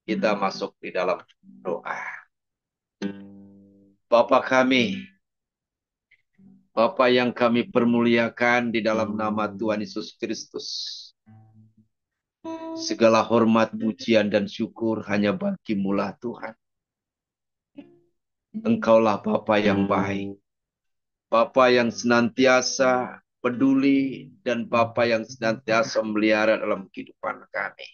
Kita masuk di dalam doa. Bapa kami, Bapa yang kami permuliakan di dalam nama Tuhan Yesus Kristus. Segala hormat, pujian, dan syukur hanya bagi-Mu-lah Tuhan. Engkaulah Bapa yang baik. Bapa yang senantiasa peduli dan Bapa yang senantiasa melihara dalam kehidupan kami.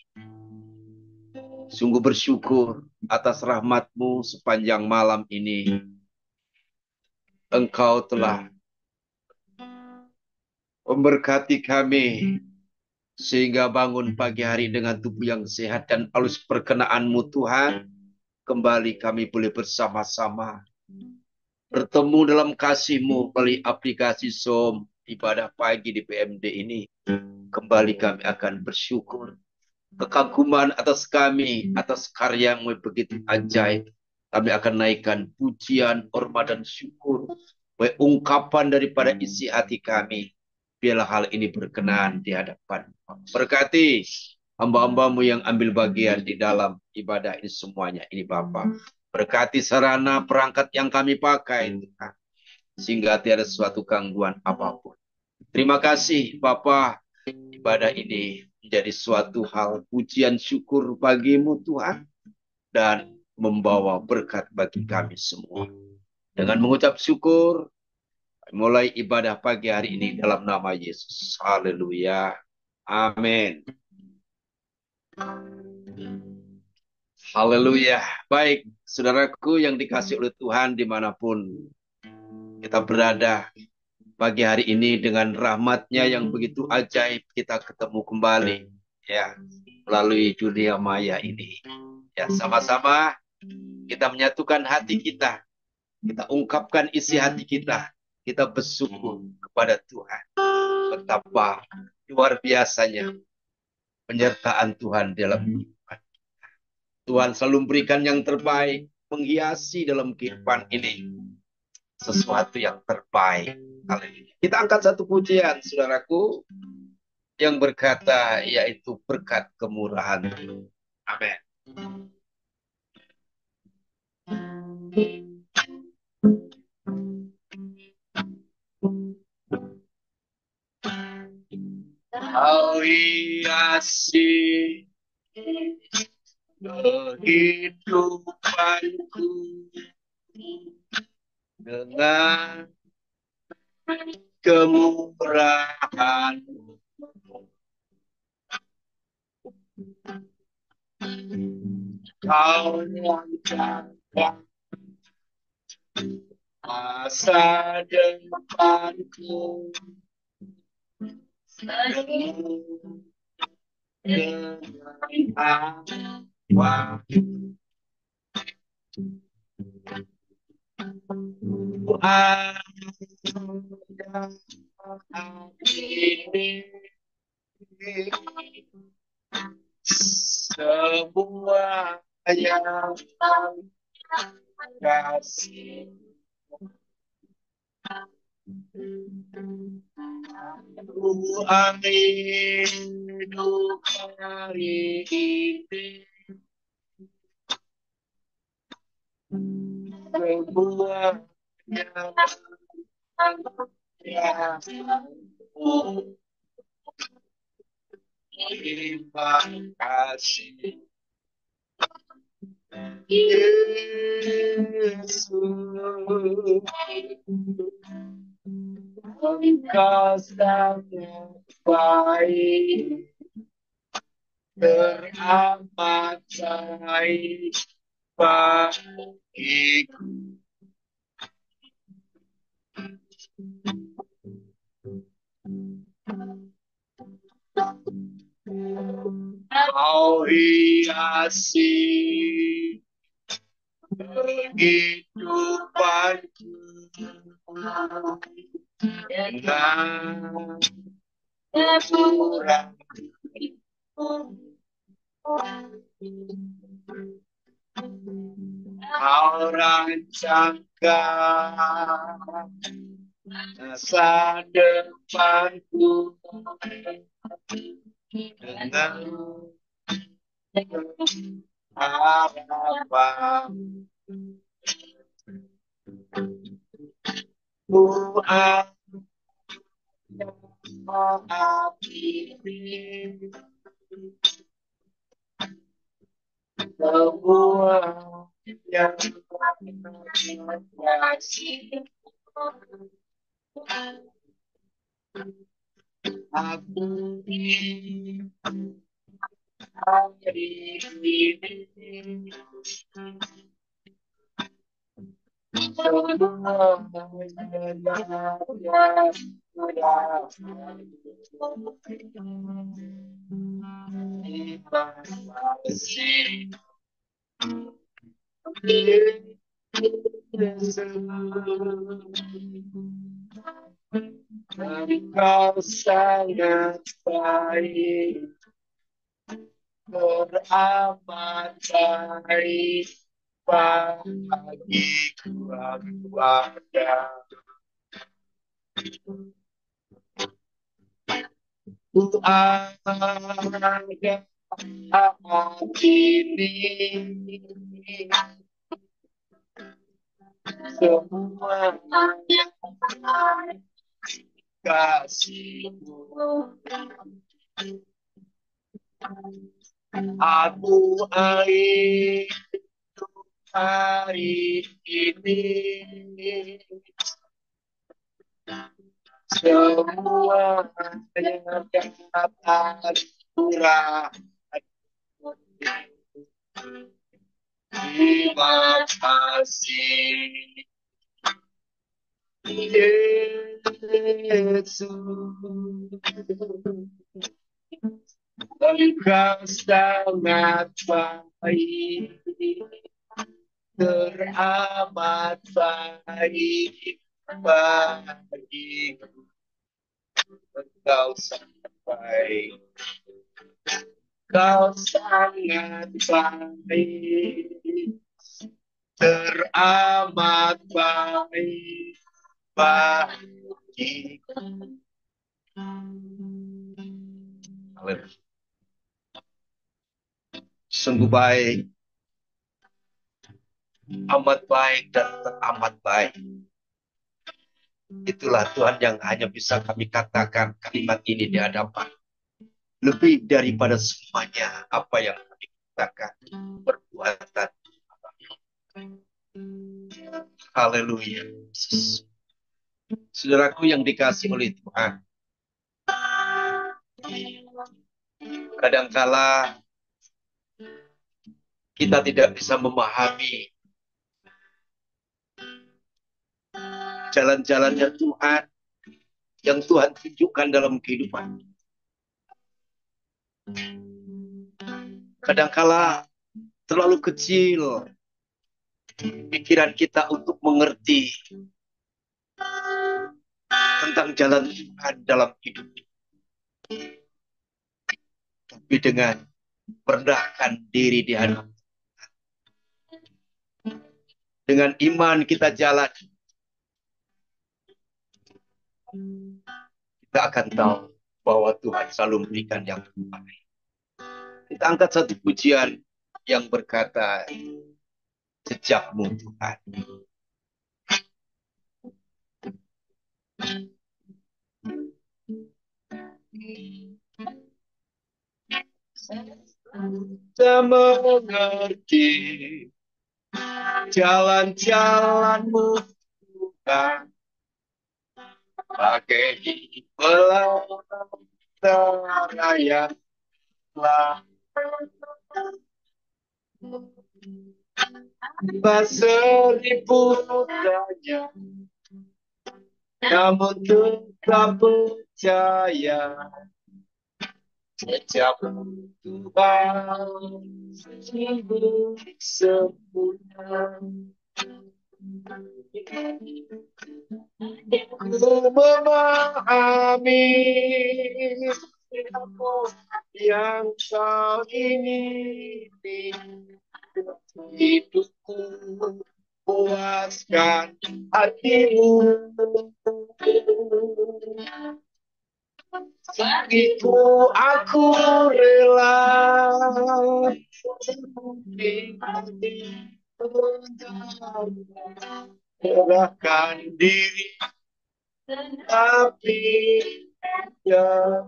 Sungguh bersyukur atas rahmat-Mu sepanjang malam ini. Engkau telah memberkati kami sehingga bangun pagi hari dengan tubuh yang sehat dan halus perkenan-Mu Tuhan. Kembali kami boleh bersama-sama bertemu dalam kasih-Mu melalui aplikasi Zoom ibadah pagi di PMD ini. Kembali kami akan bersyukur. Kekaguman atas kami, atas karya-Mu begitu ajaib. Kami akan naikkan pujian, hormat, dan syukur. Ungkapan daripada isi hati kami. Biarlah hal ini berkenan di hadapan. Berkati hamba-hamba-Mu yang ambil bagian di dalam ibadah ini semuanya. Ini Bapa. Berkati sarana perangkat yang kami pakai, Tuhan. Sehingga tiada suatu gangguan apapun. Terima kasih Bapa. Ibadah ini menjadi suatu hal pujian syukur bagi-Mu Tuhan. Dan membawa berkat bagi kami semua. Dengan mengucap syukur, mulai ibadah pagi hari ini dalam nama Yesus. Haleluya. Amin. Haleluya. Baik, saudaraku yang dikasih oleh Tuhan dimanapun kita berada. Pagi hari ini dengan rahmat-Nya yang begitu ajaib kita ketemu kembali. Ya, melalui dunia maya ini. Ya, sama-sama kita menyatukan hati kita. Kita ungkapkan isi hati kita. Kita bersyukur kepada Tuhan. Betapa luar biasanya penyertaan Tuhan dalam kehidupan. Tuhan selalu memberikan yang terbaik. Menghiasi dalam kehidupan ini. Sesuatu yang terbaik. Kita angkat satu pujian, saudaraku. Yang berkata, yaitu berkat kemurahan. Amin. Kau hiasi kehidupanku dengan kemurahan. Kau lancarkan masa depanku dengan apa ini semua yang kasih Tuhan hidup hari ini semua yang terima kasih Yesus, Engkau sangat baik, teramat baik bagiku. Kau hiasi kehidupanku dengan kemurahan. Kau rancangkan masa depanku dengan Apa ku akhiri semua yang kasih. Aku ini hari ini semua Kau sangat baik, beramat baik bagiku aku ada. Ku ada ini semua yang kasihmu. Aku air hari ini semua yang dapat kurang. Terima kasih Yesus, Engkau sangat baik, teramat baik bagiku. Engkau sangat baik, Engkau sangat baik, teramat baik bagiku. Haleluya. Sungguh baik, amat baik dan teramat baik. Itulah Tuhan yang hanya bisa kami katakan kalimat ini di hadapan. Lebih daripada semuanya apa yang kami katakan, perbuatan. Haleluya. Saudaraku yang dikasih oleh Tuhan, kadangkala kita tidak bisa memahami jalan-jalannya Tuhan yang Tuhan tunjukkan dalam kehidupan. Kadangkala terlalu kecil pikiran kita untuk mengerti tentang jalan Tuhan dalam hidup. Tapi dengan merendahkan diri di hadapan, dengan iman kita jalan, kita akan tahu bahwa Tuhan selalu memberikan yang terbaik. Kita angkat satu pujian yang berkata, jejakmu Tuhan. Saya mengerti jalan-jalanmu Tuhan, bagai pelantara yang telah seribu tanya, namun tetap percaya. Sejak Tuhan sungguh sempurna. Ku memahami yang kau ingini, hidupku puaskan hatimu. Bagiku aku rela serahkan diri, tapi ya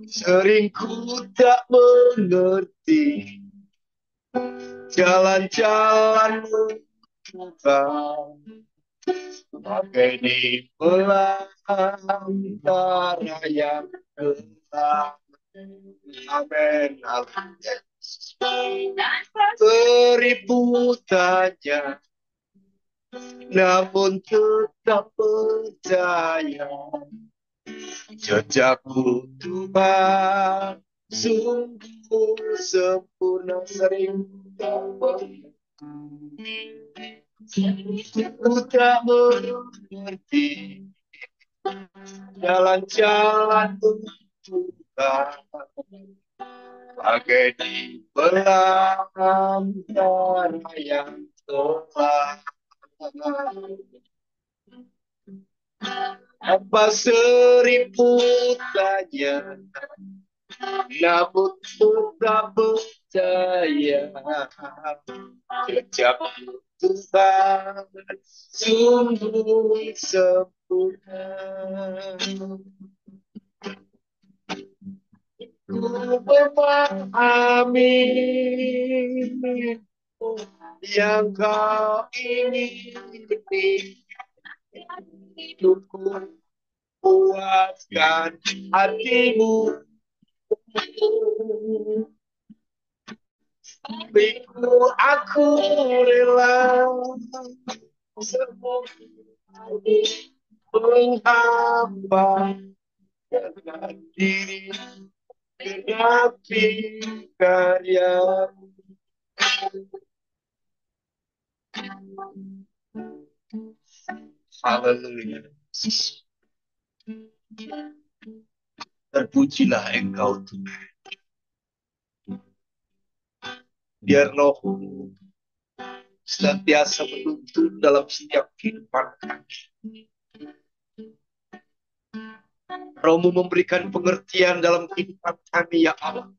sering ku tak mengerti jalan-jalanmu Tuhan, bagai di belantara yang gelap. Amin. Beribu tanya, namun tetap percaya. Jejakku Tuhan, sungguh sempurna sering ku tak mengerti jalan-jalan Tuhan, bagai di belantara yang gelap. Apa seribu tanya, namun tetap percaya. Jejak Tuhan sungguh sempurna. Ku memahami yang kau ingini. Hidupku puaskan hatimu. Biku aku rela semua menghamba dengan diri genapi karya. Haleluya. Terpujilah Engkau Tuhan. Biar rohmu senantiasa menuntun dalam setiap kehidupan kami. Rohmu memberikan pengertian dalam kehidupan kami, ya Allah.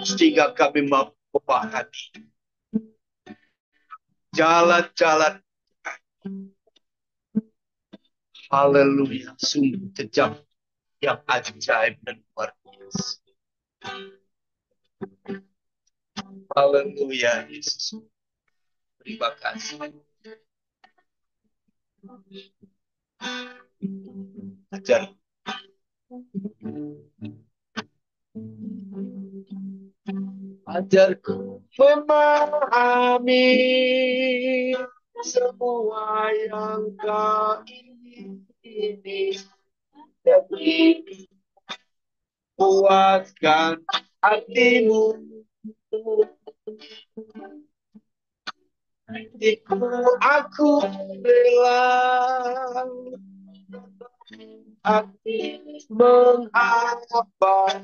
Sehingga kami mampu memahami jalan-jalan. Haleluya. Sungguh kejam yang ajaib dan luar biasa. Haleluya, Yesus. Terima kasih. Ajar. Ajarku memahami semua yang kau ingini. Demi puaskan hatimu. Aku rela hati menghafal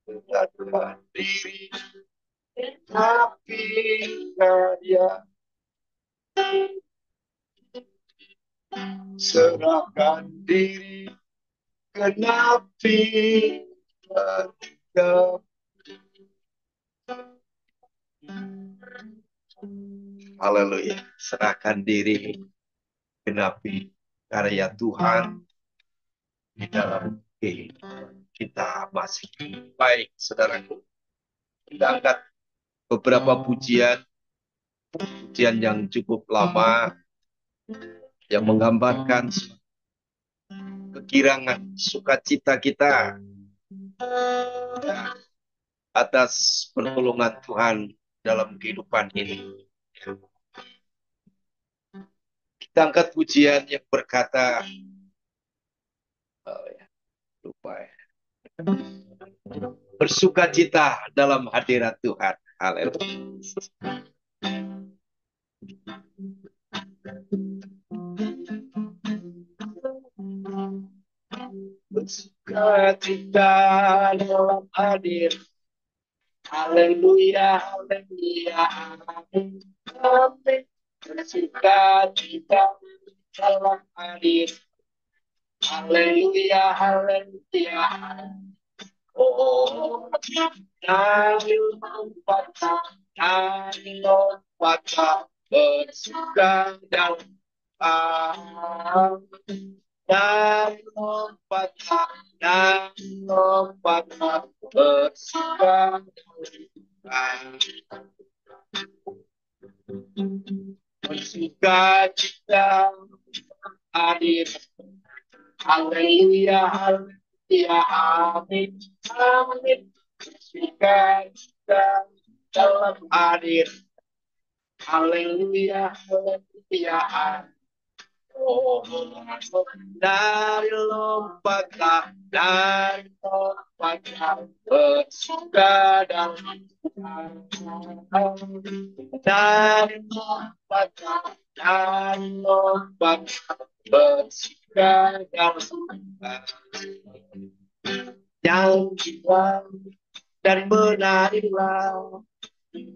dengan diri, tapi karya serahkan diri, genapi karya. Haleluya. Serahkan diri, genapi karya Tuhan di dalam kehidupan kita masih. Baik, saudaraku. Kita angkat beberapa pujian yang cukup lama yang menggambarkan kegirangan sukacita kita atas pertolongan Tuhan dalam kehidupan ini. Kita angkat pujian yang berkata, bersukacita dalam hadirat Tuhan. Haleluya. Bersukacita dalam hadirat Haleluya, haleluya, amin. Amin. Sukacita dalam hadir. Haleluya, haleluya. Oh, dari lompatlah, dari lompatlah, bersuka dalam dari lompatlah, dari lompatlah, bersuka dalam bersuka cita hadir. Haleluya, haleluya, amin, amin. Bersuka cita dalam hadir. Haleluya, haleluya, amin. Oh, dari lompatlah, dari lompatlah, bersuka dalam dari lompatlah, dari lompatlah, bersuka dalam nyanyilah dan menarilah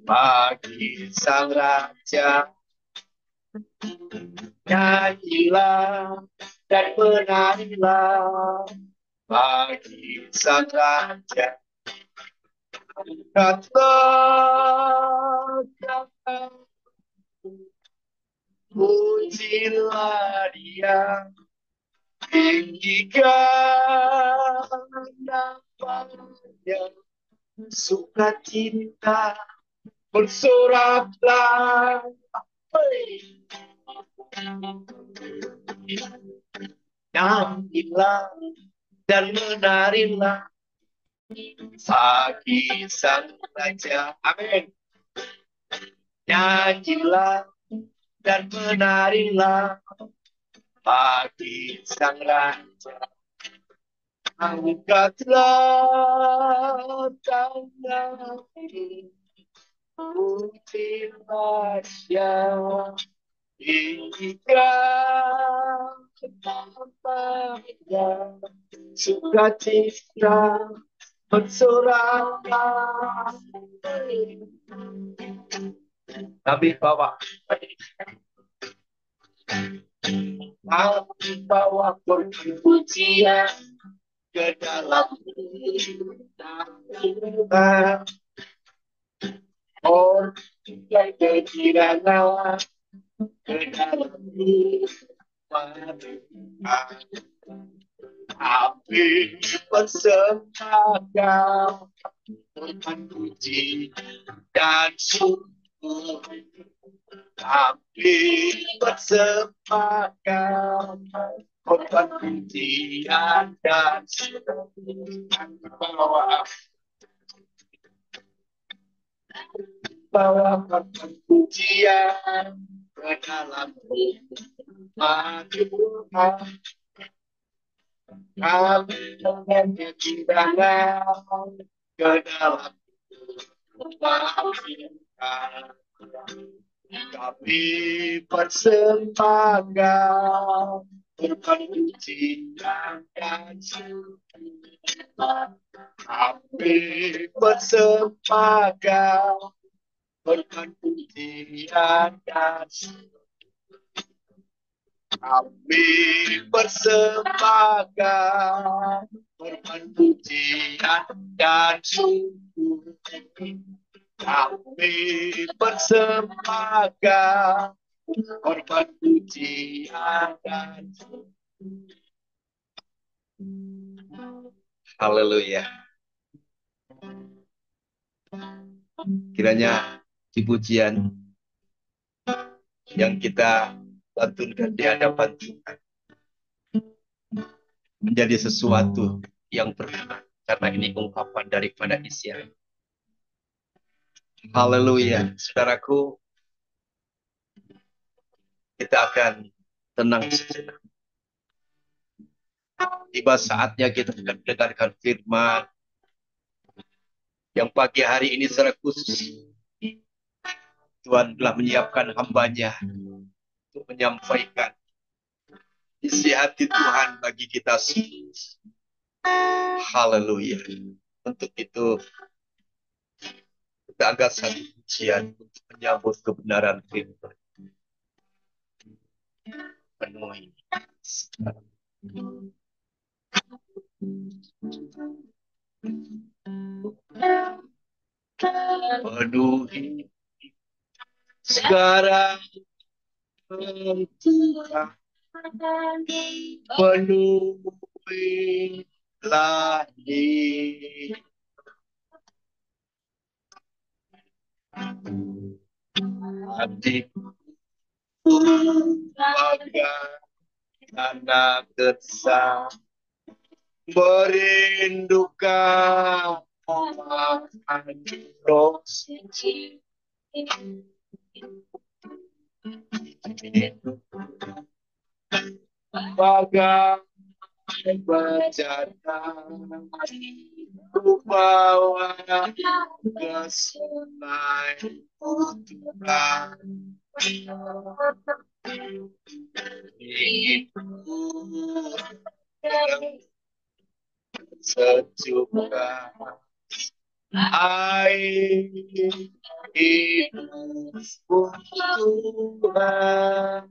bagi Sang Raja. Nyanyilah dan menarilah bagi Sang Raja. Angkatlah tangan, pujilah Dia, tinggikan namanya, sukacita bersoraklah. Nyanyilah dan menarilah bagi Sang Raja. Amin. Nyanyilah dan menarilah bagi Sang Raja. Angkatlah tangan, pujilah Dia, tinggikan namanya, sukacita bersoraklah. Kami bawa pujian ke dalam kita. Oh, yang kekirangan ke dalam kita. Api persembahkan dengan puji dan syukur. Api persembahkan korban pujian dan syukur. Bawa korban pujian ke dalam rumah Tuhan. Kami menyanyi kekirangan ke dalam rumah Tuhan. Kami persembahkan korban pujian dan syukur. Kami persembahkan korban pujian dan syukur. Kami persembahkan korban pujian dan syukur. Kami persembahkan korban pujian dan syukur. Haleluya. Kiranya di pujian yang kita lantunkan di hadapan Tuhan menjadi sesuatu yang berkenan, karena ini ungkapan daripada isi hati. Haleluya. Saudaraku, kita akan tenang sejenak. Tiba saatnya kita akan mendengarkan firman yang pagi hari ini secara khusus Tuhan telah menyiapkan hamba-Nya untuk menyampaikan isi hati Tuhan bagi kita semua. Haleluya. Untuk itu tanggal satu pujian untuk menyambut kebenaran firman. Penuhi penuhi sekarang Tuhan, penuhilah hatiku bagai anak kesal merindukan Roh suci bagai bejana ku bawa ke sungai Tuhan inginku sejuga air hidup Tuhan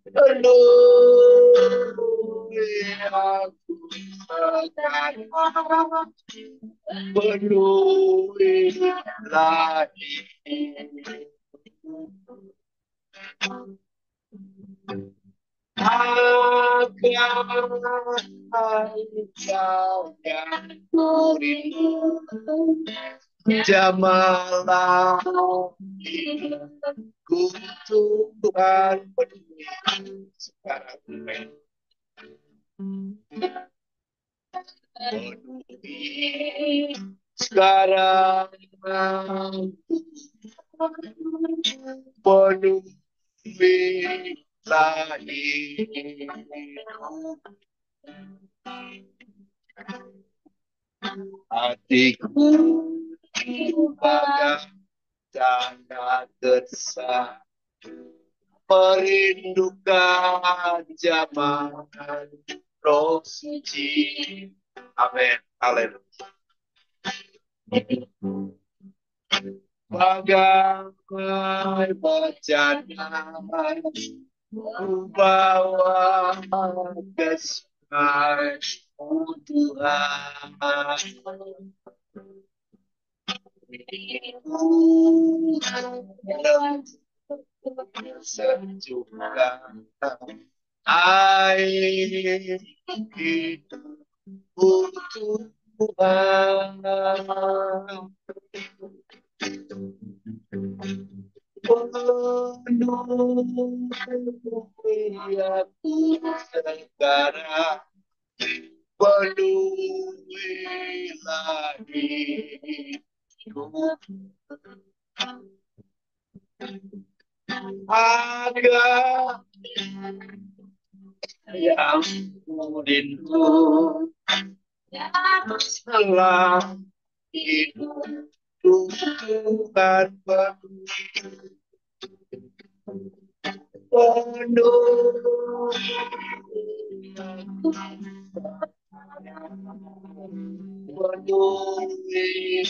penuhi aku sekarang penuhi lagi agar engkau yang kurindu jamalah hidupku Tuhan penuhi sekarang penuhi sekarang penuhi lagi hatiku bagai tanda kesal merindukan zaman Roh suci. Amin. Haleluya. Bagai bejana ku bawa ke sungai Tuhan sejuga air hidupku Tuhan penuhi aku sekarang penuhi lagi agar yang rindu setelah hidup Tuhan penuhi lagi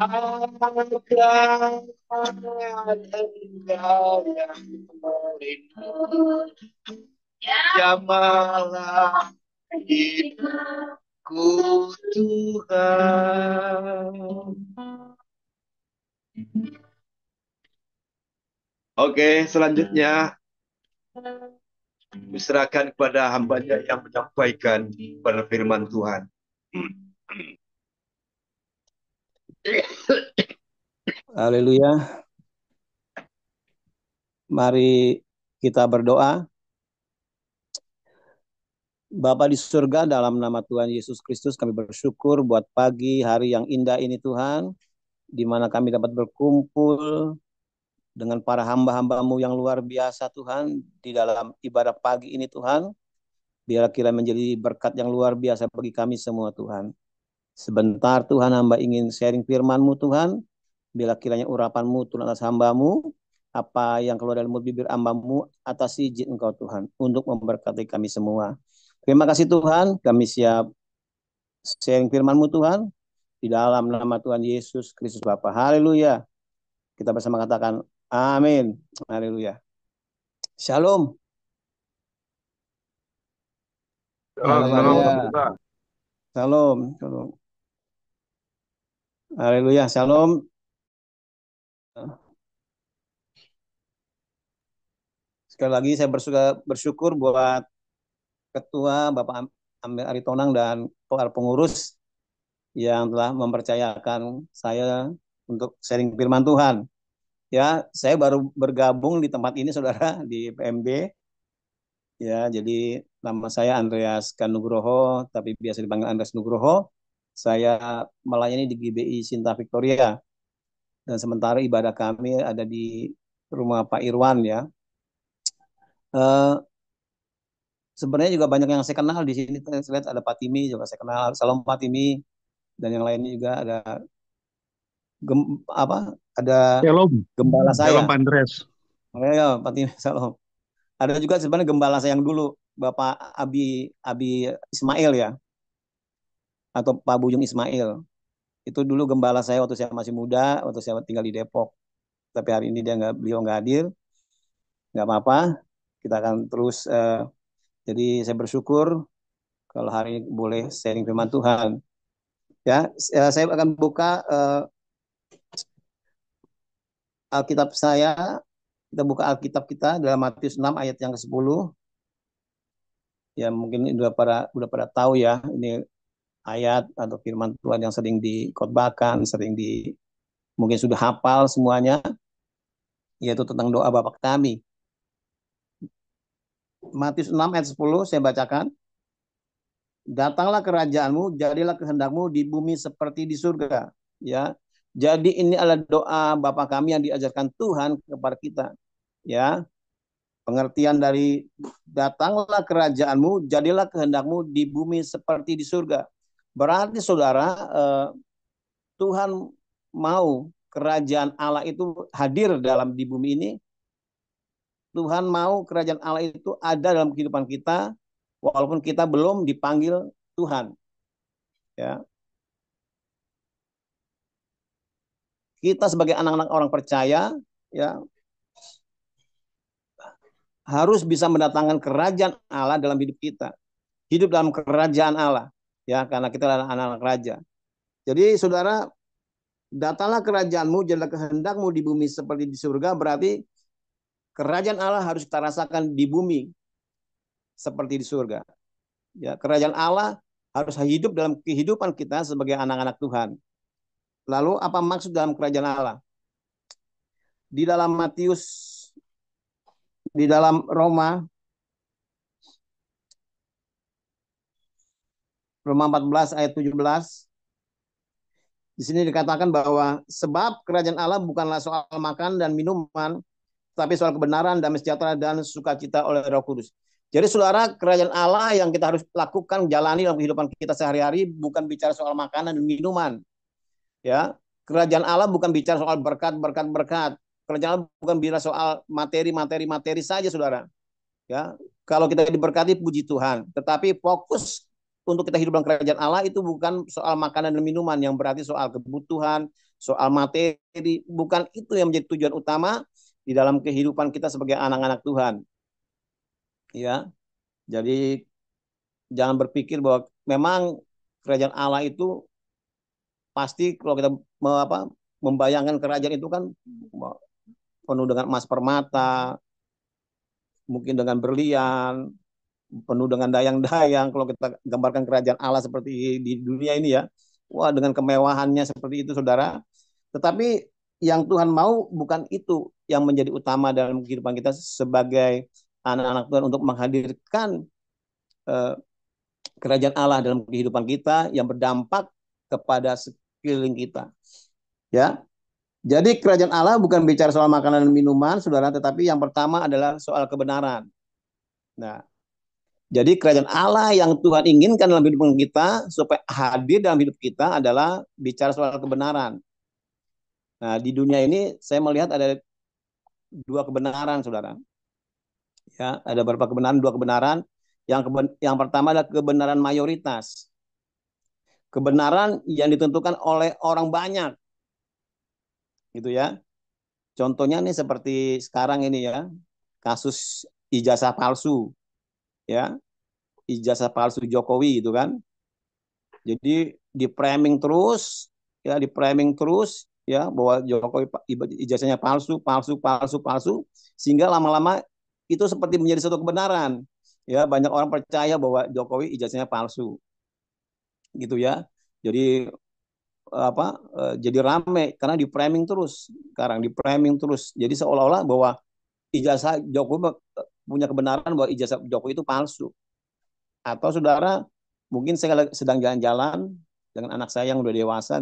agar engkau yang merindu jamalah hidupku Tuhan. Oke, selanjutnya diserahkan kepada hambanya yang menyampaikan pada firman Tuhan. Haleluya. Mari kita berdoa. Bapa di surga, dalam nama Tuhan Yesus Kristus kami bersyukur buat pagi hari yang indah ini Tuhan, di mana kami dapat berkumpul dengan para hamba-hamba-Mu yang luar biasa Tuhan, di dalam ibadah pagi ini Tuhan. Biar kira menjadi berkat yang luar biasa bagi kami semua Tuhan. Sebentar Tuhan, hamba ingin sharing firman-Mu Tuhan. Bila kiranya urapan-Mu turun atas hamba-Mu, apa yang keluar dari mulut bibir hamba-Mu atas izin Engkau Tuhan untuk memberkati kami semua. Terima kasih Tuhan, kami siap sharing firman-Mu Tuhan di dalam nama Tuhan Yesus Kristus Bapa. Haleluya. Kita bersama katakan amin. Haleluya. Shalom. Haleluya. Shalom. Shalom. Haleluya. Shalom. Sekali lagi saya bersyukur buat Ketua Bapak Amir Aritonang dan para pengurus yang telah mempercayakan saya untuk sharing firman Tuhan. Ya, saya baru bergabung di tempat ini, saudara, di PMB. Ya, jadi nama saya Andreas Kanugroho, tapi biasa dipanggil Andreas Nugroho. Saya melayani di GBI Sinta Victoria. Dan sementara ibadah kami ada di rumah Pak Irwan, ya. Sebenarnya juga banyak yang saya kenal di sini. Saya lihat ada Pak Timi juga saya kenal, Salam Pak Timi, dan yang lainnya juga ada ada Shalom, gembala Shalom saya. Pak Andres. Ya, Pak Timi, salam. Ada juga sebenarnya gembala saya yang dulu, Bapak Abi Ismail, ya, atau Pak Bujung Ismail. Itu dulu gembala saya waktu saya masih muda, waktu saya tinggal di Depok. Tapi hari ini beliau nggak hadir, nggak apa-apa. Kita akan terus. Jadi saya bersyukur kalau hari ini boleh sharing firman Tuhan. Ya, saya akan buka Alkitab saya. Kita buka Alkitab kita dalam Matius 6 ayat yang ke-10. Ya, mungkin udah pada tahu ya, ini ayat atau firman Tuhan yang sering dikhotbahkan, mungkin sudah hafal semuanya, yaitu tentang doa Bapa kami. Matius 6 ayat 10 saya bacakan. Datanglah kerajaanmu, jadilah kehendakmu di bumi seperti di surga. Ya, jadi ini adalah doa Bapa kami yang diajarkan Tuhan kepada kita. Ya, pengertian dari datanglah kerajaanmu, jadilah kehendakmu di bumi seperti di surga. Berarti saudara, Tuhan mau kerajaan Allah itu hadir di bumi ini. Tuhan mau kerajaan Allah itu ada dalam kehidupan kita, walaupun kita belum dipanggil Tuhan. Ya, kita sebagai anak-anak orang percaya, ya, harus bisa mendatangkan kerajaan Allah dalam hidup kita. Hidup dalam kerajaan Allah, ya, karena kita adalah anak-anak raja. Jadi saudara, datanglah kerajaanmu, jadilah kehendakmu di bumi seperti di surga, berarti kerajaan Allah harus kita rasakan di bumi seperti di surga. Ya, kerajaan Allah harus hidup dalam kehidupan kita sebagai anak-anak Tuhan. Lalu apa maksud dalam kerajaan Allah? Di dalam Roma 14 ayat 17, di sini dikatakan bahwa sebab kerajaan Allah bukanlah soal makan dan minuman, tapi soal kebenaran, damai sejahtera, dan sukacita oleh Roh Kudus. Jadi saudara, kerajaan Allah yang kita harus lakukan, jalani dalam kehidupan kita sehari-hari, bukan bicara soal makanan dan minuman. Ya, kerajaan Allah bukan bicara soal berkat. Kerajaan Allah bukan bicara soal materi saja, saudara. Ya, kalau kita diberkati, puji Tuhan. Tetapi fokus untuk kita hidup dalam kerajaan Allah itu bukan soal makanan dan minuman, yang berarti soal kebutuhan, soal materi. Bukan itu yang menjadi tujuan utama di dalam kehidupan kita sebagai anak-anak Tuhan. Ya, jadi jangan berpikir bahwa memang kerajaan Allah itu pasti kalau kita membayangkan kerajaan itu kan penuh dengan emas permata, mungkin dengan berlian, penuh dengan dayang-dayang. Kalau kita gambarkan kerajaan Allah seperti di dunia ini, ya, wah, dengan kemewahannya seperti itu, saudara. Tetapi yang Tuhan mau bukan itu yang menjadi utama dalam kehidupan kita sebagai anak-anak Tuhan, untuk menghadirkan kerajaan Allah dalam kehidupan kita yang berdampak kepada sekeliling kita. Ya, jadi kerajaan Allah bukan bicara soal makanan dan minuman, saudara, tetapi yang pertama adalah soal kebenaran. Nah, jadi kerajaan Allah yang Tuhan inginkan dalam hidup kita supaya hadir dalam hidup kita adalah bicara soal kebenaran. Nah, di dunia ini saya melihat ada dua kebenaran, saudara. Ya, ada beberapa kebenaran, dua kebenaran. Yang pertama adalah kebenaran mayoritas. Kebenaran yang ditentukan oleh orang banyak, gitu ya. Contohnya nih seperti sekarang ini ya, kasus ijazah palsu, ya, ijazah palsu Jokowi itu kan. Jadi di framing terus, ya, di framing terus, ya, bahwa Jokowi ijazahnya palsu, palsu, palsu, palsu, sehingga lama-lama itu seperti menjadi satu kebenaran. Ya, banyak orang percaya bahwa Jokowi ijazahnya palsu, gitu ya. Jadi apa? Jadi rame karena di framing terus. Sekarang di framing terus. Jadi seolah-olah bahwa ijazah Jokowi punya kebenaran bahwa ijazah Jokowi itu palsu. Atau saudara, mungkin saya sedang jalan-jalan dengan anak saya yang udah dewasa,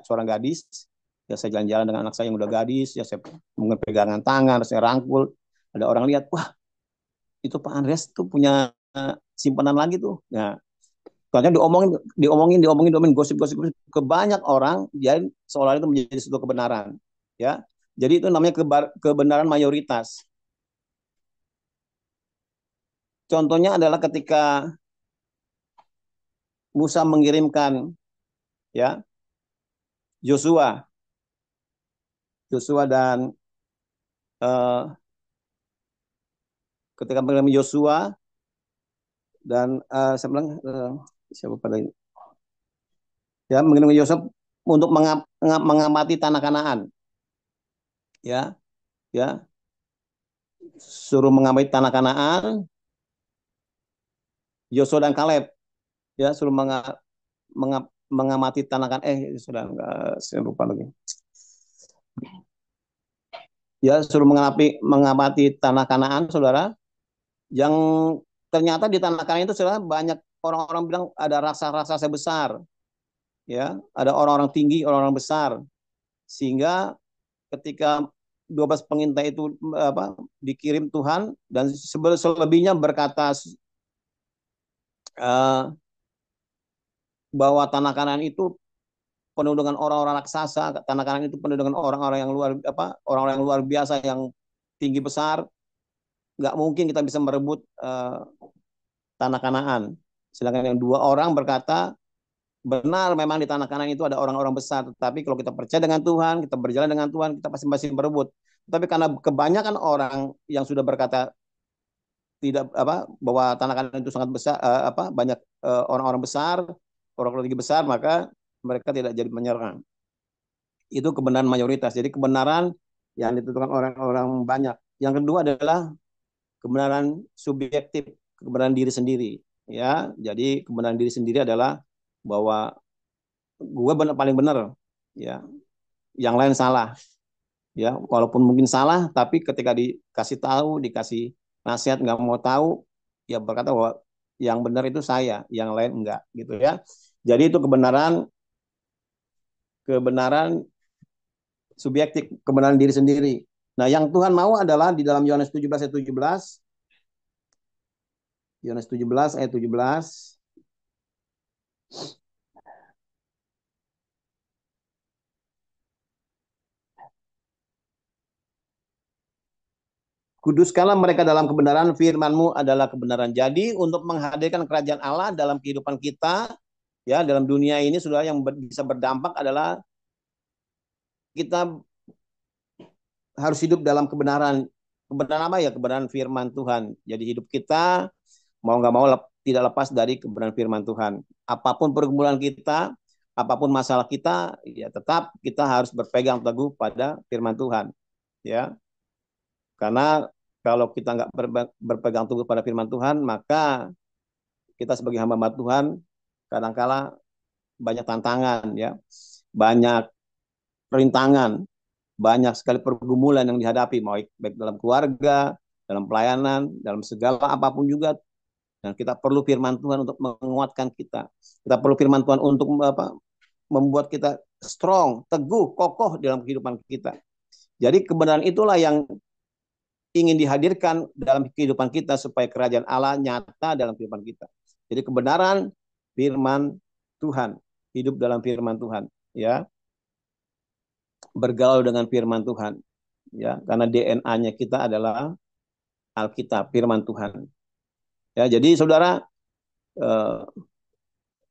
seorang gadis, ya saya jalan-jalan dengan anak saya yang udah gadis, ya saya mungkin pegangan tangan, saya rangkul, ada orang lihat, wah itu Pak Andreas tuh punya simpanan lagi tuh. Nah, soalnya diomongin gosip-gosip ke banyak orang, jadi seolah itu menjadi suatu kebenaran, ya. Jadi itu namanya kebenaran mayoritas. Contohnya adalah ketika Musa mengirimkan, ya, Joshua, Joshua dan uh, ketika mengirim Joshua dan saya bilang siapa pada ini, ya, mengirim Joshua untuk mengamati tanah Kanaan, ya, ya, suruh mengamati tanah Kanaan, Joshua dan Kaleb, ya, suruh mengamati tanah Kanaan, sudah enggak, saya lupa lagi, ya, suruh mengamati tanah Kanaan, saudara, yang ternyata di tanah Kanaan itu saudara banyak orang-orang bilang ada raksasa besar, ya, ada orang-orang tinggi, orang-orang besar, sehingga ketika 12 pengintai itu apa dikirim Tuhan dan selebihnya berkata uh, bahwa tanah Kanaan itu penuh dengan orang-orang raksasa, tanah Kanaan itu penuh dengan orang-orang yang orang-orang yang luar biasa yang tinggi besar, nggak mungkin kita bisa merebut tanah Kanaan. Sedangkan yang dua orang berkata benar, memang di tanah kanan itu ada orang-orang besar, tetapi kalau kita percaya dengan Tuhan, kita berjalan dengan Tuhan, kita pasti masih berebut. Tapi karena kebanyakan orang yang sudah berkata tidak bahwa tanah kanan itu sangat besar, banyak orang-orang besar, orang-orang tinggi besar, maka mereka tidak jadi menyerang. Itu kebenaran mayoritas. Jadi kebenaran yang ditentukan orang-orang banyak. Yang kedua adalah kebenaran subjektif, kebenaran diri sendiri. Ya, jadi kebenaran diri sendiri adalah bahwa gue paling benar, ya, yang lain salah, ya, walaupun mungkin salah tapi ketika dikasih tahu, dikasih nasihat nggak mau tahu, ya berkata bahwa yang benar itu saya, yang lain enggak, gitu ya. Jadi itu kebenaran kebenaran subjektif, kebenaran diri sendiri. Nah, yang Tuhan mau adalah di dalam Yohanes 17 ayat 17, Yohanes 17 ayat 17, kuduskanlah mereka dalam kebenaran, firman-Mu adalah kebenaran. Jadi untuk menghadirkan kerajaan Allah dalam kehidupan kita, ya, dalam dunia ini sudah yang bisa berdampak adalah kita harus hidup dalam kebenaran. Kebenaran apa ya? Kebenaran firman Tuhan. Jadi hidup kita mau nggak mau tidak lepas dari kebenaran firman Tuhan. Apapun pergumulan kita, apapun masalah kita, ya tetap kita harus berpegang teguh pada firman Tuhan, ya. Karena kalau kita nggak berpegang teguh pada firman Tuhan, maka kita sebagai hamba Tuhan kadangkala banyak tantangan, ya, banyak perintangan, banyak sekali pergumulan yang dihadapi, mau baik dalam keluarga, dalam pelayanan, dalam segala apapun juga. Dan kita perlu firman Tuhan untuk menguatkan kita. Kita perlu firman Tuhan untuk membuat kita strong, teguh, kokoh dalam kehidupan kita. Jadi kebenaran itulah yang ingin dihadirkan dalam kehidupan kita supaya kerajaan Allah nyata dalam kehidupan kita. Jadi kebenaran firman Tuhan, hidup dalam firman Tuhan, ya, bergaul dengan firman Tuhan. ya, karena DNA-nya kita adalah Alkitab, firman Tuhan. Ya, jadi saudara, eh,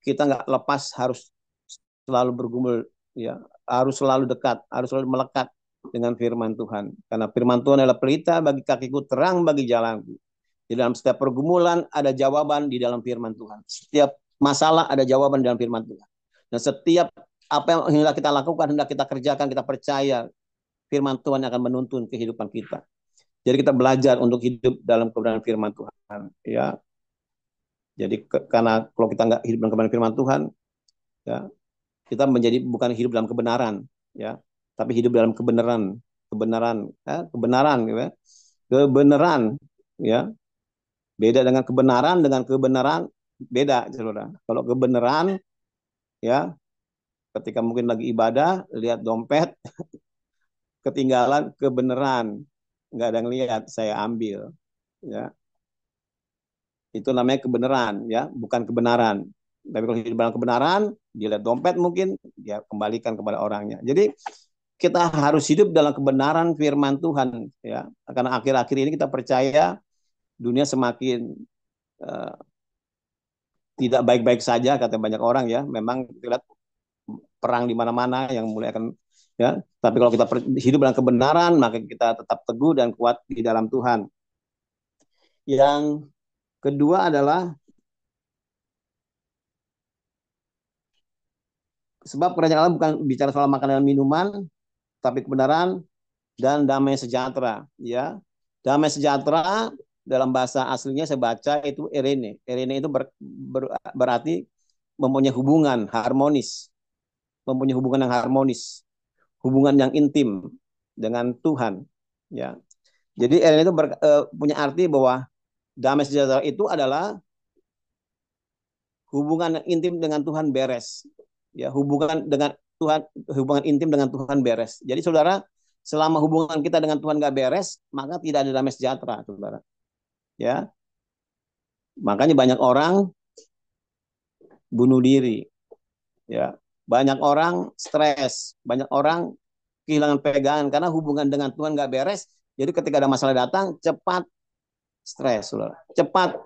kita nggak lepas harus selalu bergumul, ya, harus selalu dekat, harus selalu melekat dengan firman Tuhan. Karena firman Tuhan adalah pelita bagi kakiku, terang bagi jalanku. Di dalam setiap pergumulan ada jawaban di dalam firman Tuhan. Setiap masalah ada jawaban di dalam firman Tuhan. Dan setiap apa yang hendak kita lakukan, hendak kita kerjakan, kita percaya firman Tuhan akan menuntun kehidupan kita. Jadi kita belajar untuk hidup dalam kebenaran firman Tuhan. Ya, jadi karena kalau kita nggak hidup dalam kebenaran firman Tuhan, ya, kita menjadi bukan hidup dalam kebenaran, ya, tapi hidup dalam kebenaran, kebenaran, ya, kebenaran, ya, beda dengan kebenaran, beda, saudara. Kalau kebenaran, ya, ketika mungkin lagi ibadah, lihat dompet, ketinggalan, kebenaran, nggak ada yang lihat, saya ambil, ya, itu namanya kebenaran, ya, bukan kebenaran. Tapi kalau hidup dalam kebenaran, dia lihat dompet mungkin, dia kembalikan kepada orangnya. Jadi kita harus hidup dalam kebenaran firman Tuhan, ya, karena akhir-akhir ini kita percaya dunia semakin uh, tidak baik-baik saja, kata banyak orang, ya. Memang kita lihat perang di mana-mana yang mulai akan, ya. Tapi kalau kita hidup dalam kebenaran, maka kita tetap teguh dan kuat di dalam Tuhan. Yang kedua adalah sebab kerajaan Allah bukan bicara soal makanan dan minuman, tapi kebenaran dan damai sejahtera, ya. Damai sejahtera dalam bahasa aslinya saya baca itu erene. Erene itu berarti mempunyai hubungan harmonis, mempunyai hubungan yang harmonis, hubungan yang intim dengan Tuhan, ya. Jadi erene itu punya arti bahwa damai sejahtera itu adalah hubungan yang intim dengan Tuhan beres, ya, hubungan dengan Tuhan, hubungan intim dengan Tuhan beres. Jadi saudara, selama hubungan kita dengan Tuhan gak beres, maka tidak ada damai sejahtera, saudara, ya. Makanya banyak orang bunuh diri, ya, banyak orang stres, banyak orang kehilangan pegangan karena hubungan dengan Tuhan gak beres. Jadi ketika ada masalah datang, cepat stres, saudara, cepat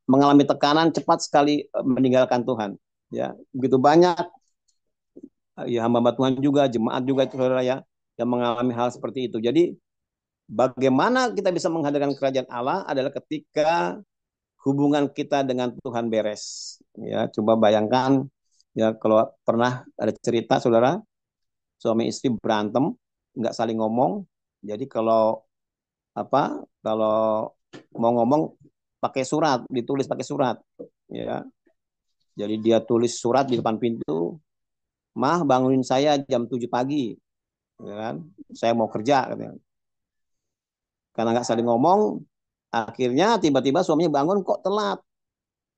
mengalami tekanan, cepat sekali meninggalkan Tuhan, ya. Begitu banyak, ya, hamba Tuhan juga, jemaat juga itu, saudara, ya, yang mengalami hal seperti itu. Jadi bagaimana kita bisa menghadirkan kerajaan Allah adalah ketika hubungan kita dengan Tuhan beres, ya. Coba bayangkan, ya, kalau pernah ada cerita, saudara, suami istri berantem, nggak saling ngomong. Jadi kalau mau ngomong pakai surat, ditulis pakai surat, ya. Jadi dia tulis surat di depan pintu, "Mah, bangunin saya jam 7 pagi, ya kan? Saya mau kerja," katanya. Karena nggak saling ngomong, akhirnya tiba-tiba suaminya bangun, "Kok telat?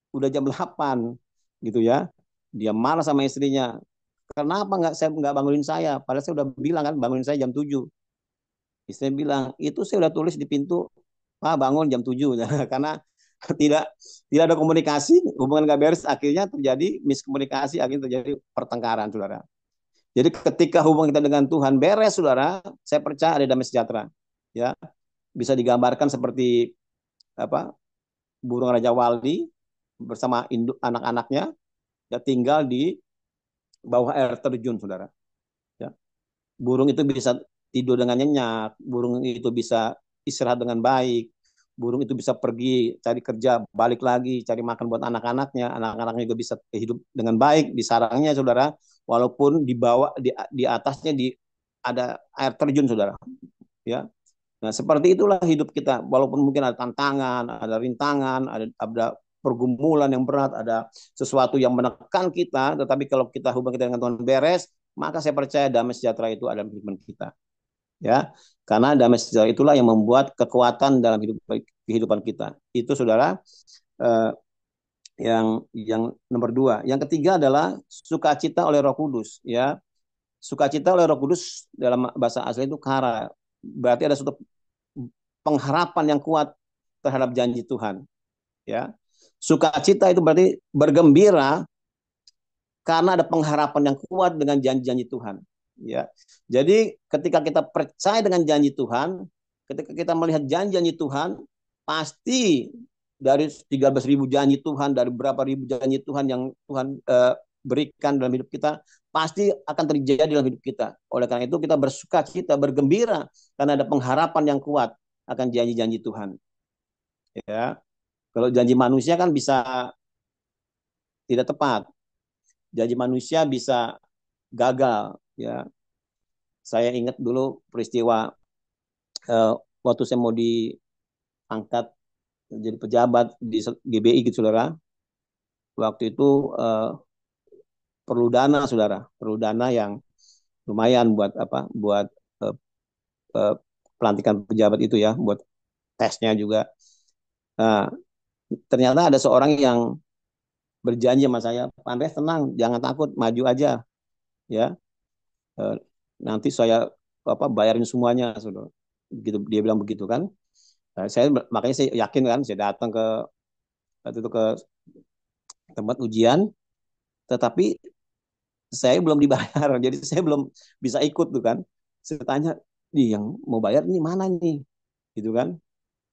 Udah jam 8," gitu, ya. Dia marah sama istrinya. "Kenapa nggak bangunin saya? Padahal saya udah bilang kan bangunin saya jam 7." Istrinya bilang, "Itu saya udah tulis di pintu, Pak, bangun jam 7." Karena tidak tidak ada komunikasi, hubungan nggak beres, akhirnya terjadi miskomunikasi, akhirnya terjadi pertengkaran, saudara. Jadi ketika hubungan kita dengan Tuhan beres, saudara, saya percaya ada damai sejahtera, ya. Bisa digambarkan seperti apa, burung Raja Wali bersama induk anak-anaknya, ya, tinggal di bawah air terjun, saudara, ya. Burung itu bisa tidur dengan nyenyak, burung itu bisa istirahat dengan baik, burung itu bisa pergi cari kerja, balik lagi cari makan buat anak-anaknya, anak-anaknya juga bisa hidup dengan baik di sarangnya, saudara, walaupun di bawah di atasnya ada air terjun, saudara, ya. Nah, seperti itulah hidup kita. Walaupun mungkin ada tantangan, ada rintangan, ada pergumulan yang berat, ada sesuatu yang menekan kita, tetapi kalau kita hubungan kita dengan Tuhan beres, maka saya percaya damai sejahtera itu ada di hidup kita, ya. Karena damai sejahtera itulah yang membuat kekuatan dalam kehidupan kita. Itu, saudara, eh, yang nomor dua. Yang ketiga adalah sukacita oleh Roh Kudus, ya. Sukacita oleh Roh Kudus dalam bahasa asli itu kara. Berarti ada suatu pengharapan yang kuat terhadap janji Tuhan, ya. Sukacita itu berarti bergembira karena ada pengharapan yang kuat dengan janji-janji Tuhan, Ya. Jadi ketika kita percaya dengan janji Tuhan, ketika kita melihat janji-janji Tuhan, pasti dari 13.000 janji Tuhan, dari berapa ribu janji Tuhan yang Tuhan berikan dalam hidup kita, pasti akan terjadi dalam hidup kita. Oleh karena itu kita bersuka cita, bergembira karena ada pengharapan yang kuat akan janji-janji Tuhan. Ya, kalau janji manusia kan bisa tidak tepat, janji manusia bisa gagal. Ya, saya ingat dulu peristiwa uh, waktu saya mau diangkat jadi pejabat di GBI gitu saudara. Waktu itu perlu dana saudara, perlu dana yang lumayan buat apa? Buat uh, uh, pelantikan pejabat itu ya, buat tesnya juga. Nah, ternyata ada seorang yang berjanji sama saya, Pak Andres tenang, jangan takut, maju aja ya. Uh, Nanti saya apa bayarin semuanya, saudara. Gitu dia bilang begitu kan. Nah, saya makanya saya yakin kan, saya datang ke waktu itu ke tempat ujian, tetapi saya belum dibayar, jadi saya belum bisa ikut tuh kan. Saya tanya, nih yang mau bayar ini mana nih, gitu kan?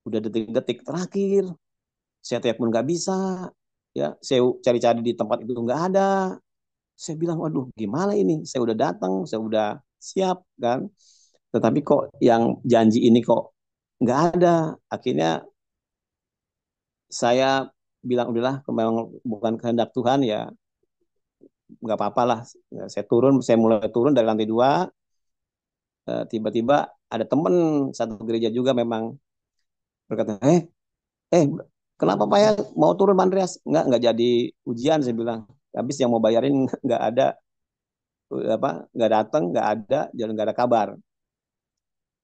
Udah detik-detik terakhir, saya telepon nggak bisa, ya saya cari-cari di tempat itu nggak ada. Saya bilang, waduh gimana ini? Saya udah datang, saya udah siap kan, tetapi kok yang janji ini kok nggak ada. Akhirnya saya bilang udahlah, memang bukan kehendak Tuhan ya, nggak apa-apa lah. Ya, saya mulai turun dari lantai 2. Tiba-tiba ada temen satu gereja juga memang berkata, eh kenapa Pak ya mau turun Pak Andreas? Nggak jadi ujian, saya bilang. Habis yang mau bayarin nggak ada, apa nggak datang, nggak ada, jalan nggak ada kabar.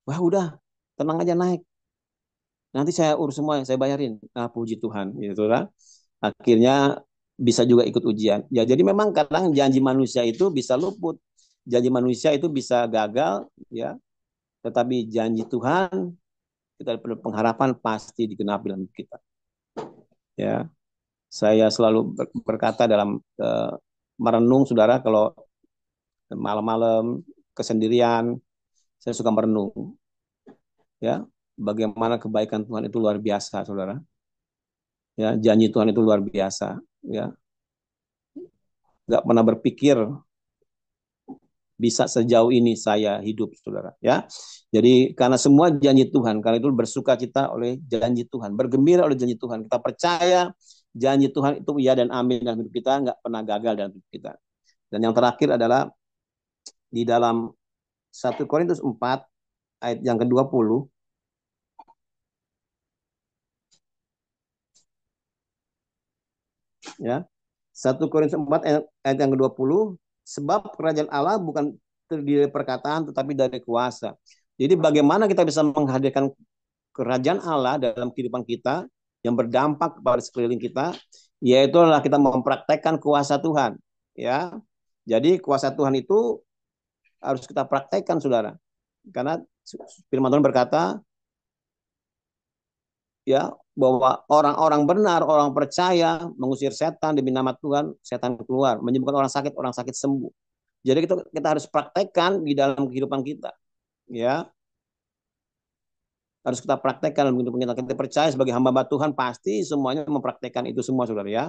Wah udah, tenang aja naik. Nanti saya urus semua, yang saya bayarin. Nah puji Tuhan, gitu kan. Akhirnya bisa juga ikut ujian. Ya jadi memang kadang janji manusia itu bisa luput, janji manusia itu bisa gagal, ya. Tetapi janji Tuhan, kita perlu pengharapan pasti digenapi dalam kita. Ya, saya selalu berkata dalam merenung, saudara, kalau malam-malam kesendirian, saya suka merenung. Ya, bagaimana kebaikan Tuhan itu luar biasa, saudara. Ya, janji Tuhan itu luar biasa. Ya, nggak pernah berpikir bisa sejauh ini saya hidup, saudara. Ya, jadi karena semua janji Tuhan, karena itu bersuka cita oleh janji Tuhan, bergembira oleh janji Tuhan. Kita percaya janji Tuhan itu ya dan amin dalam hidup kita, nggak pernah gagal dalam hidup kita. Dan yang terakhir adalah di dalam 1 Korintus 4 ayat yang ke-20, ya. 1 Korintus 4 ayat yang ke-20, sebab kerajaan Allah bukan terdiri dari perkataan tetapi dari kuasa. Jadi bagaimana kita bisa menghadirkan kerajaan Allah dalam kehidupan kita yang berdampak kepada sekeliling kita, yaitu adalah kita mempraktekkan kuasa Tuhan, ya. Jadi kuasa Tuhan itu harus kita praktekkan, saudara. Karena firman Tuhan berkata, ya, bahwa orang-orang benar, orang percaya mengusir setan demi nama Tuhan, setan keluar, menyembuhkan orang sakit sembuh. Jadi kita harus praktekkan di dalam kehidupan kita, ya. Harus kita praktekkan dalam kehidupan kita. Kita percaya sebagai hamba Tuhan pasti semuanya mempraktekkan itu semua, saudara ya.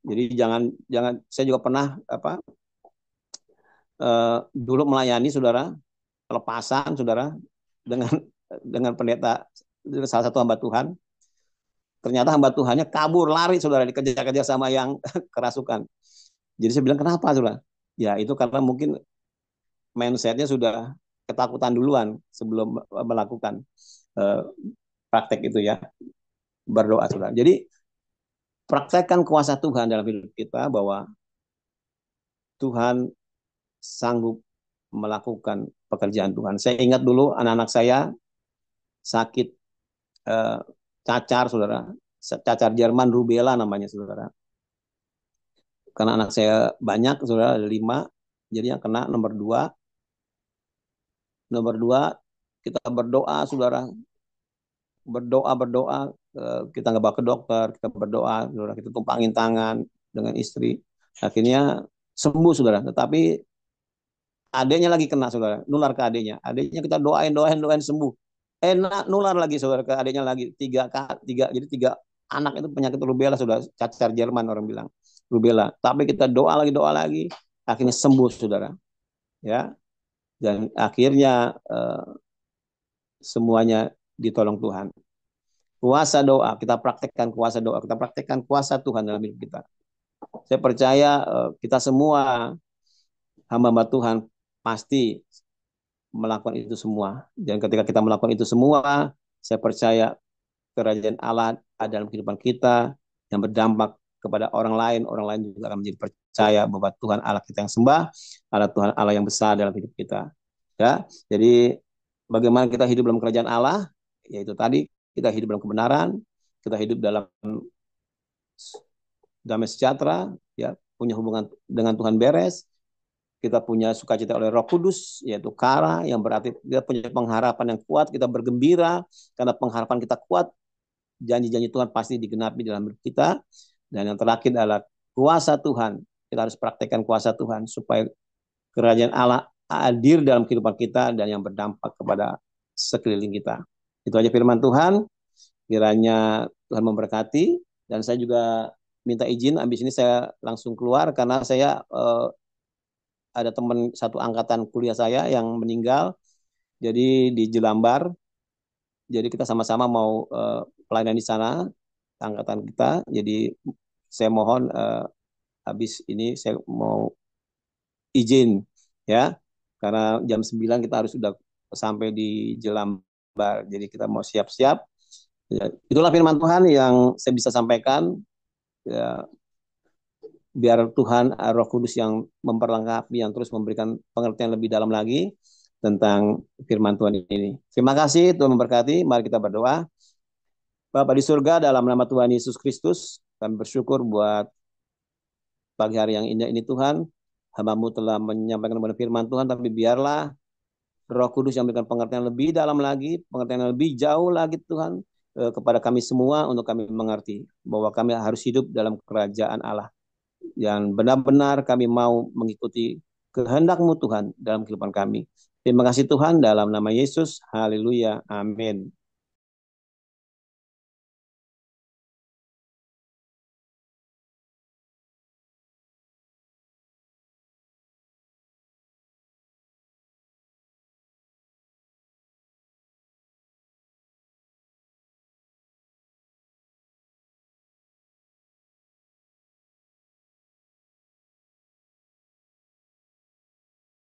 Jadi jangan jangan saya juga pernah apa dulu melayani saudara pelepasan saudara dengan pendeta salah satu hamba Tuhan. Ternyata hamba Tuhannya kabur lari saudara, dikejar-kejar sama yang kerasukan. Jadi saya bilang kenapa saudara? Ya itu karena mungkin mindsetnya sudah ketakutan duluan sebelum melakukan uh, praktek itu ya, berdoa saudara. Jadi praktekkan kuasa Tuhan dalam hidup kita bahwa Tuhan sanggup melakukan pekerjaan Tuhan. Saya ingat dulu anak-anak saya sakit eh, cacar, saudara. Cacar Jerman rubella namanya, saudara. Karena anak saya banyak, saudara, ada 5. Jadi yang kena nomor 2. Nomor 2, kita berdoa, saudara. Berdoa. Kita nggak bawa ke dokter, kita berdoa, saudara. Kita tumpangin tangan dengan istri. Akhirnya sembuh, saudara. Tetapi Adiknya lagi kena, saudara, nular ke adiknya. Adiknya kita doain, doain, doain sembuh. Enak, nular lagi, saudara, ke adiknya lagi. Jadi tiga anak itu penyakit rubella, sudah cacar Jerman orang bilang rubella. Tapi kita doa lagi, akhirnya sembuh, saudara. Ya, dan akhirnya semuanya ditolong Tuhan. Kuasa doa, kita praktekkan kuasa doa, kita praktekkan kuasa Tuhan dalam hidup kita. Saya percaya kita semua hamba-hamba Tuhan pasti melakukan itu semua. Dan ketika kita melakukan itu semua, saya percaya kerajaan Allah ada dalam kehidupan kita yang berdampak kepada orang lain juga akan menjadi percaya bahwa Tuhan Allah kita yang sembah, Allah Tuhan Allah yang besar dalam hidup kita. Ya, jadi bagaimana kita hidup dalam kerajaan Allah? Yaitu tadi kita hidup dalam kebenaran, kita hidup dalam damai sejahtera, ya, punya hubungan dengan Tuhan beres, kita punya sukacita oleh Roh Kudus, yaitu kara, yang berarti kita punya pengharapan yang kuat, kita bergembira karena pengharapan kita kuat, janji-janji Tuhan pasti digenapi dalam hidup kita. Dan yang terakhir adalah kuasa Tuhan. Kita harus praktekkan kuasa Tuhan supaya kerajaan Allah hadir dalam kehidupan kita dan yang berdampak kepada sekeliling kita. Itu aja firman Tuhan. Kiranya Tuhan memberkati. Dan saya juga minta izin, habis ini saya langsung keluar karena saya ada teman satu angkatan kuliah saya yang meninggal. Jadi di Jelambar. Jadi kita sama-sama mau pelayanan di sana, angkatan kita. Jadi saya mohon habis ini saya mau izin, ya, karena jam 9 kita harus sudah sampai di Jelambar. Jadi kita mau siap-siap. Ya, itulah firman Tuhan yang saya bisa sampaikan. Ya, biar Tuhan Roh Kudus yang memperlengkapi, yang terus memberikan pengertian lebih dalam lagi tentang firman Tuhan ini. Terima kasih, Tuhan memberkati. Mari kita berdoa. Bapa di surga, dalam nama Tuhan Yesus Kristus, kami bersyukur buat pagi hari yang indah ini, Tuhan. Hamba-Mu telah menyampaikan kepada firman Tuhan, tapi biarlah Roh Kudus yang memberikan pengertian lebih dalam lagi, pengertian yang lebih jauh lagi, Tuhan, kepada kami semua untuk kami mengerti bahwa kami harus hidup dalam kerajaan Allah. Yang benar-benar kami mau mengikuti kehendak-Mu, Tuhan, dalam kehidupan kami. Terima kasih Tuhan, dalam nama Yesus. Haleluya. Amin.